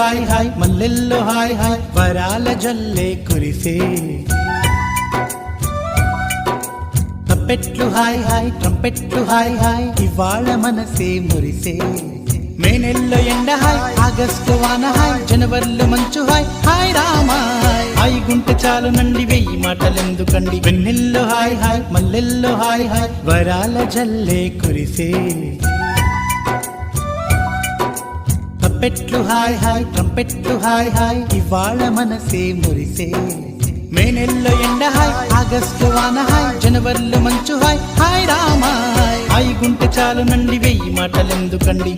hi hi మల్లెల్లో hi hi వరాల జల్లే కురిసే తప్పెట్లు హాయ్ హాయ్ ట్రంపెట్లు హాయ్ హాయ్ ఇవాళ మనసే మురిసే మే నెలలో ఎండ హాయ్ ఆగస్టు వాన హాయ్ జనవరిలో మంచు హాయ్ హాయ్ రామా హాయ్ గుంటె చాలు నండి వెయ్యి మాటలెందుకండి వెన్నెల్లో హాయ్ హాయ్ మల్లెల్లో హాయ్ హాయ్ వరాల జల్లే కురిసే తప్పెట్లు హాయ్ హాయ్ ట్రంపెట్లు హాయ్ హాయ్ ఇవాళ మనసే మురిసే మే నెలలో ఎండ హాయ్ ఆగస్టు వాన హాయ్ జనవరిలో మంచు హాయ్ హాయ్ రామా హాయ్ గుంటె చాలు నండి వెయ్యి మాటలెందుకండి